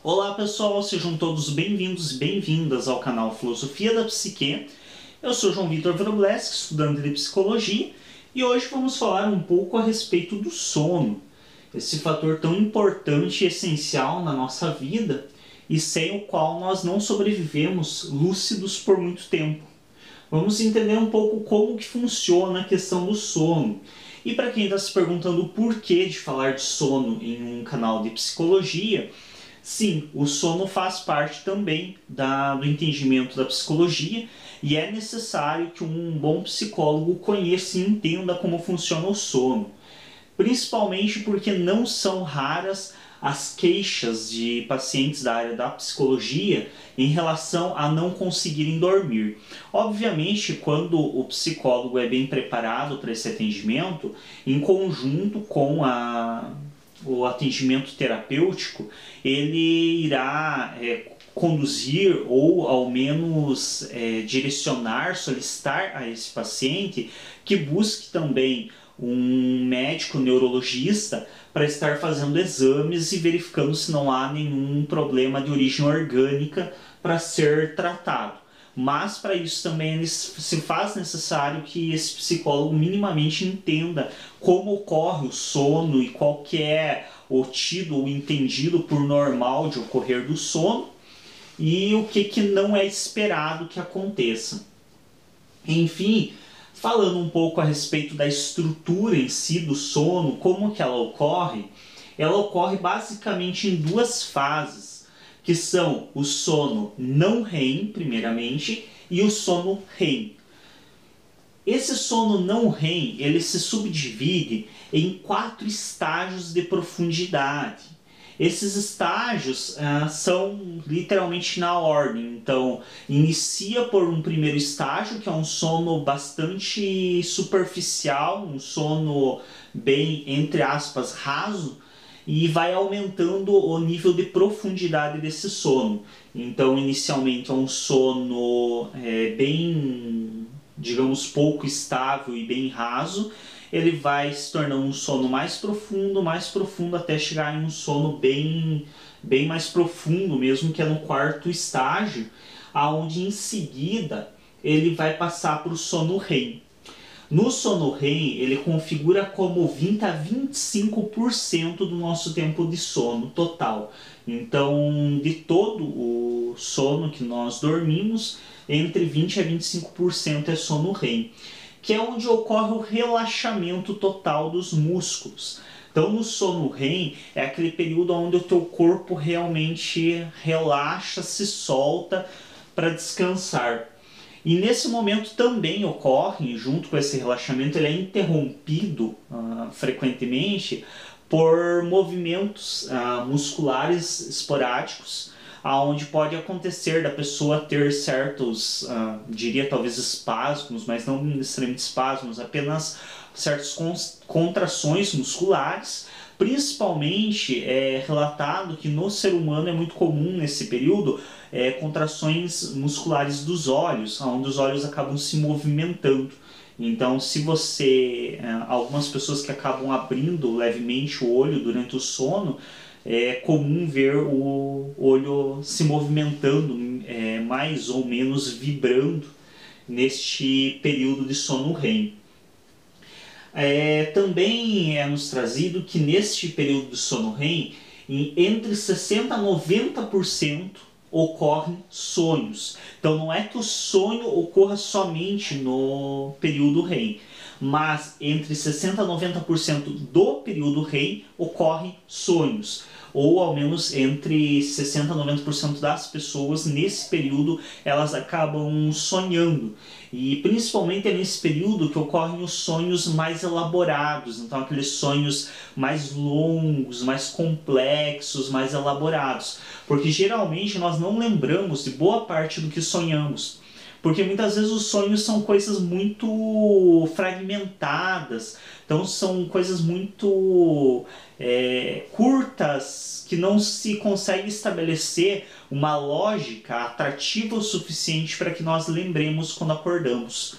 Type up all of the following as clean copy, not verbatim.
Olá pessoal, sejam todos bem-vindos e bem-vindas ao canal Filosofia da Psique. Eu sou João Vitor Wróblewski, estudante de Psicologia, e hoje vamos falar um pouco a respeito do sono, esse fator tão importante e essencial na nossa vida e sem o qual nós não sobrevivemos lúcidos por muito tempo. Vamos entender um pouco como que funciona a questão do sono. E para quem está se perguntando o porquê de falar de sono em um canal de psicologia, sim, o sono faz parte também do entendimento da psicologia e é necessário que um bom psicólogo conheça e entenda como funciona o sono. Principalmente porque não são raras as queixas de pacientes da área da psicologia em relação a não conseguirem dormir. Obviamente, quando o psicólogo é bem preparado para esse atendimento, em conjunto com o atendimento terapêutico, ele irá conduzir ou ao menos direcionar, solicitar a esse paciente que busque também um médico neurologista para estar fazendo exames e verificando se não há nenhum problema de origem orgânica para ser tratado. Mas para isso também se faz necessário que esse psicólogo minimamente entenda como ocorre o sono e qual que é o tido ou entendido por normal de ocorrer do sono e o que não é esperado que aconteça. Enfim, falando um pouco a respeito da estrutura em si do sono, como que ela ocorre basicamente em duas fases, que são o sono não REM, primeiramente, e o sono REM. Esse sono não REM, ele se subdivide em 4 estágios de profundidade. Esses estágios são literalmente na ordem, então inicia por um primeiro estágio, que é um sono bastante superficial, um sono bem, entre aspas, raso, e vai aumentando o nível de profundidade desse sono. Então, inicialmente é um sono bem, digamos, pouco estável e bem raso. Ele vai se tornando um sono mais profundo, até chegar em um sono bem mais profundo mesmo, que é no 4º estágio, aonde em seguida ele vai passar para o sono REM. No sono REM, ele configura como 20 a 25% do nosso tempo de sono total. Então, de todo o sono que nós dormimos, entre 20 a 25% é sono REM, que é onde ocorre o relaxamento total dos músculos. Então, no sono REM, é aquele período onde o teu corpo realmente relaxa, se solta para descansar. E nesse momento também ocorre, junto com esse relaxamento, ele é interrompido frequentemente por movimentos musculares esporádicos, onde pode acontecer da pessoa ter certos, diria talvez espasmos, mas não necessariamente espasmos, apenas certas contrações musculares. Principalmente é relatado que no ser humano é muito comum nesse período contrações musculares dos olhos, onde os olhos acabam se movimentando. Então, se você, algumas pessoas que acabam abrindo levemente o olho durante o sono, é comum ver o olho se movimentando, mais ou menos vibrando neste período de sono REM. Também é nos trazido que neste período de sono REM, entre 60% a 90% ocorrem sonhos. Então não é que o sonho ocorra somente no período REM, mas entre 60% a 90% do período REM ocorrem sonhos. Ou ao menos entre 60% a 90% das pessoas nesse período elas acabam sonhando. E principalmente é nesse período que ocorrem os sonhos mais elaborados, então aqueles sonhos mais longos, mais complexos, mais elaborados. Porque geralmente nós não lembramos de boa parte do que sonhamos. Porque muitas vezes os sonhos são coisas muito fragmentadas, então são coisas muito curtas, que não se consegue estabelecer uma lógica atrativa o suficiente para que nós lembremos quando acordamos.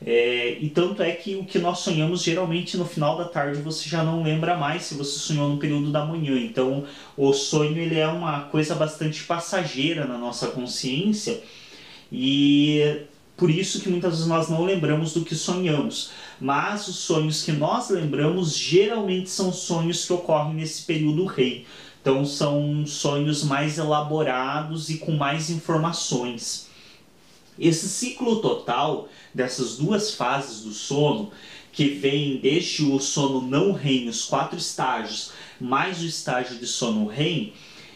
E tanto é que o que nós sonhamos geralmente no final da tarde você já não lembra mais se você sonhou no período da manhã. Então o sonho ele é uma coisa bastante passageira na nossa consciência e por isso que muitas vezes nós não lembramos do que sonhamos. Mas os sonhos que nós lembramos geralmente são sonhos que ocorrem nesse período REM. Então são sonhos mais elaborados e com mais informações. Esse ciclo total dessas duas fases do sono, que vem desde o sono não REM, os 4 estágios, mais o estágio de sono REM,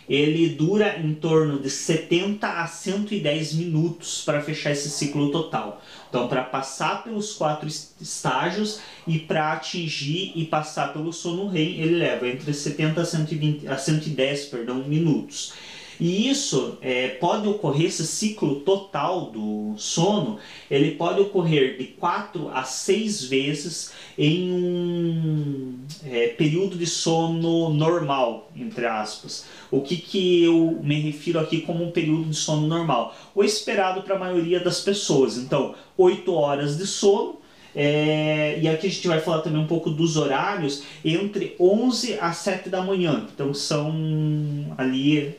ele dura em torno de 70 a 110 minutos para fechar esse ciclo total. Então, para passar pelos 4 estágios e para atingir e passar pelo sono REM, ele leva entre 70 a 110 minutos. E isso pode ocorrer, esse ciclo total do sono, ele pode ocorrer de 4 a 6 vezes em um período de sono normal, entre aspas. O que eu me refiro aqui como um período de sono normal? O esperado para a maioria das pessoas. Então, 8 horas de sono. E aqui a gente vai falar também um pouco dos horários, entre 11 às 7 da manhã. Então são ali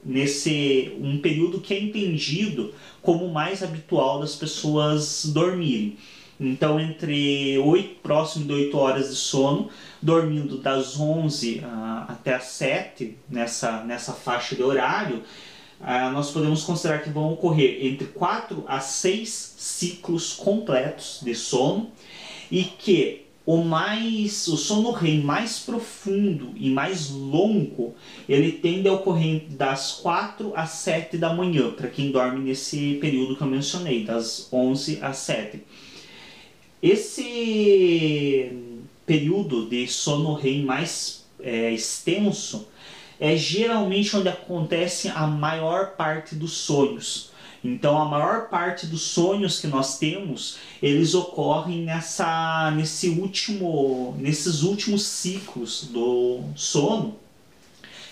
nesse um período que é entendido como mais habitual das pessoas dormirem. Então próximo de 8 horas de sono, dormindo das 11 até as 7, nessa faixa de horário, nós podemos considerar que vão ocorrer entre 4 a 6 ciclos completos de sono e que o sono REM mais profundo e mais longo, ele tende a ocorrer das 4 às 7 da manhã, para quem dorme nesse período que eu mencionei, das 11 às 7. Esse período de sono REM mais extenso é geralmente onde acontece a maior parte dos sonhos. Então a maior parte dos sonhos que nós temos, eles ocorrem nesses últimos ciclos do sono,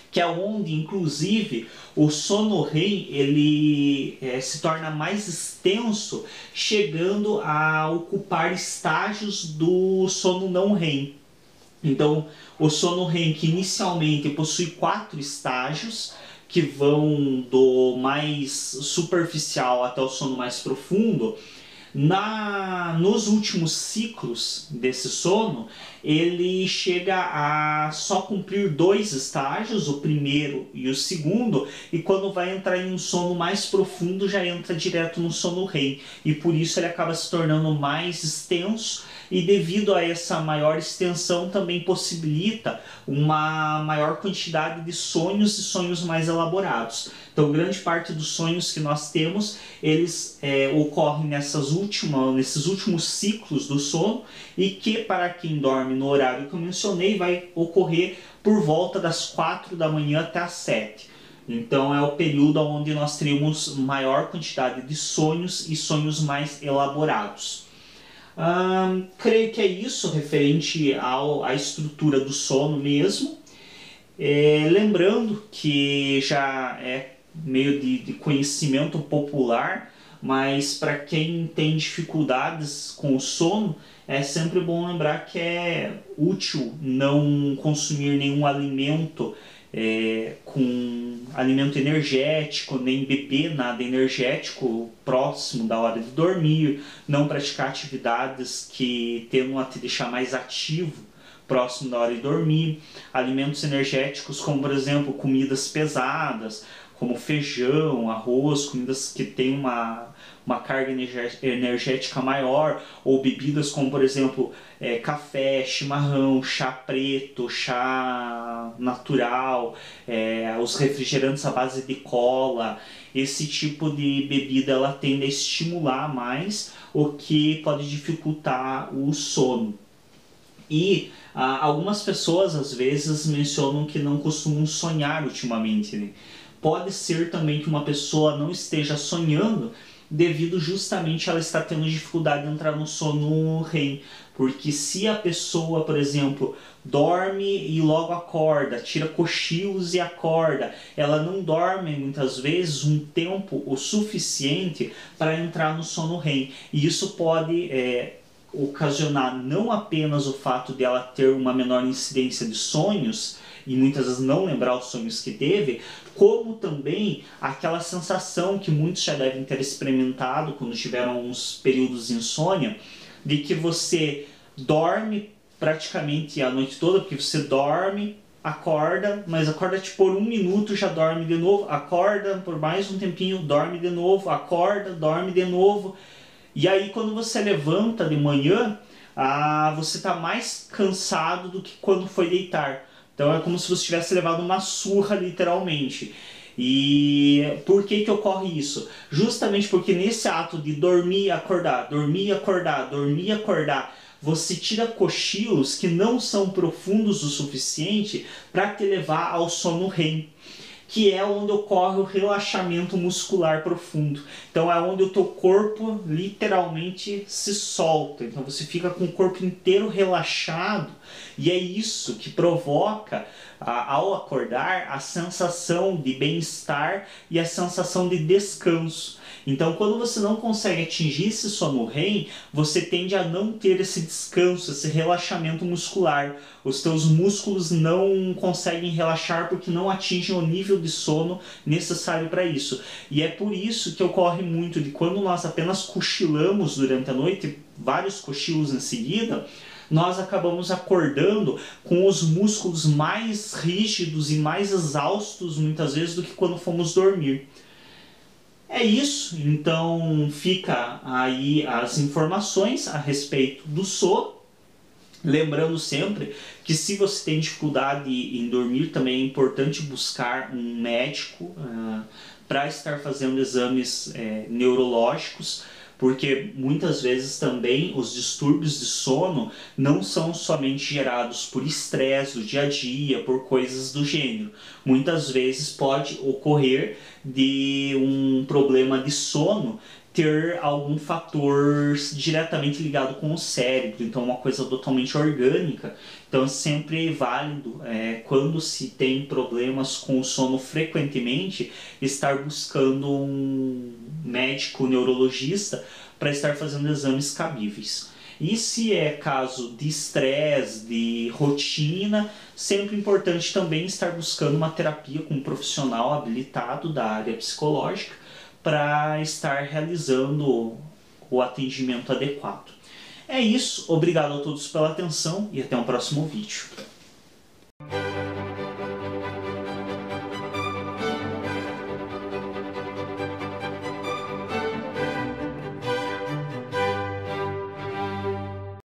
que é onde inclusive o sono REM ele se torna mais extenso, chegando a ocupar estágios do sono não REM. Então, o sono REM, que inicialmente possui 4 estágios, que vão do mais superficial até o sono mais profundo, nos últimos ciclos desse sono, ele chega a só cumprir 2 estágios, o primeiro e o segundo, e quando vai entrar em um sono mais profundo, já entra direto no sono REM, e por isso ele acaba se tornando mais extenso, e devido a essa maior extensão também possibilita uma maior quantidade de sonhos e sonhos mais elaborados. Então grande parte dos sonhos que nós temos, eles ocorrem nesses últimos ciclos do sono, e que para quem dorme no horário que eu mencionei, vai ocorrer por volta das 4 da manhã até as 7. Então é o período onde nós teremos maior quantidade de sonhos e sonhos mais elaborados. Creio que é isso referente à estrutura do sono mesmo. Lembrando que já é meio de conhecimento popular, mas para quem tem dificuldades com o sono, é sempre bom lembrar que é útil não consumir nenhum alimento com alimento energético, nem beber nada energético próximo da hora de dormir, não praticar atividades que tendam a te deixar mais ativo próximo da hora de dormir, alimentos energéticos como, por exemplo, comidas pesadas, como feijão, arroz, comidas que têm uma carga energética maior, ou bebidas como, por exemplo, café, chimarrão, chá preto, chá natural, os refrigerantes à base de cola. Esse tipo de bebida ela tende a estimular mais, o que pode dificultar o sono. E algumas pessoas às vezes mencionam que não costumam sonhar ultimamente, né? Pode ser também que uma pessoa não esteja sonhando, devido justamente a ela estar tendo dificuldade de entrar no sono REM. Porque se a pessoa, por exemplo, dorme e logo acorda, tira cochilos e acorda, ela não dorme muitas vezes um tempo o suficiente para entrar no sono REM. E isso pode ocasionar não apenas o fato de ela ter uma menor incidência de sonhos, e muitas vezes não lembrar os sonhos que teve, como também aquela sensação que muitos já devem ter experimentado quando tiveram uns períodos de insônia, de que você dorme praticamente a noite toda, porque você dorme, acorda, mas acorda tipo por 1 minuto, já dorme de novo, acorda por mais um tempinho, dorme de novo, acorda, dorme de novo, e aí quando você levanta de manhã, você está mais cansado do que quando foi deitar. Então é como se você tivesse levado uma surra, literalmente. E por que ocorre isso? Justamente porque nesse ato de dormir e acordar, dormir e acordar, dormir e acordar, você tira cochilos que não são profundos o suficiente para te levar ao sono REM, que é onde ocorre o relaxamento muscular profundo. Então é onde o teu corpo literalmente se solta. Então você fica com o corpo inteiro relaxado, e é isso que provoca, ao acordar, a sensação de bem-estar e a sensação de descanso. Então, quando você não consegue atingir esse sono REM, você tende a não ter esse descanso, esse relaxamento muscular. Os teus músculos não conseguem relaxar porque não atingem o nível de sono necessário para isso. E é por isso que ocorre muito de quando nós apenas cochilamos durante a noite, vários cochilos em seguida, nós acabamos acordando com os músculos mais rígidos e mais exaustos muitas vezes do que quando fomos dormir. É isso, então fica aí as informações a respeito do sono. Lembrando sempre que se você tem dificuldade em dormir, também é importante buscar um médico para estar fazendo exames neurológicos, porque muitas vezes também os distúrbios de sono não são somente gerados por estresse do dia a dia, por coisas do gênero. Muitas vezes pode ocorrer de um problema de sono ter algum fator diretamente ligado com o cérebro, então uma coisa totalmente orgânica. Então é sempre válido, quando se tem problemas com o sono frequentemente, estar buscando um médico neurologista para estar fazendo exames cabíveis. E se é caso de estresse, de rotina, sempre importante também estar buscando uma terapia com um profissional habilitado da área psicológica para estar realizando o atendimento adequado. É isso, obrigado a todos pela atenção e até um próximo vídeo.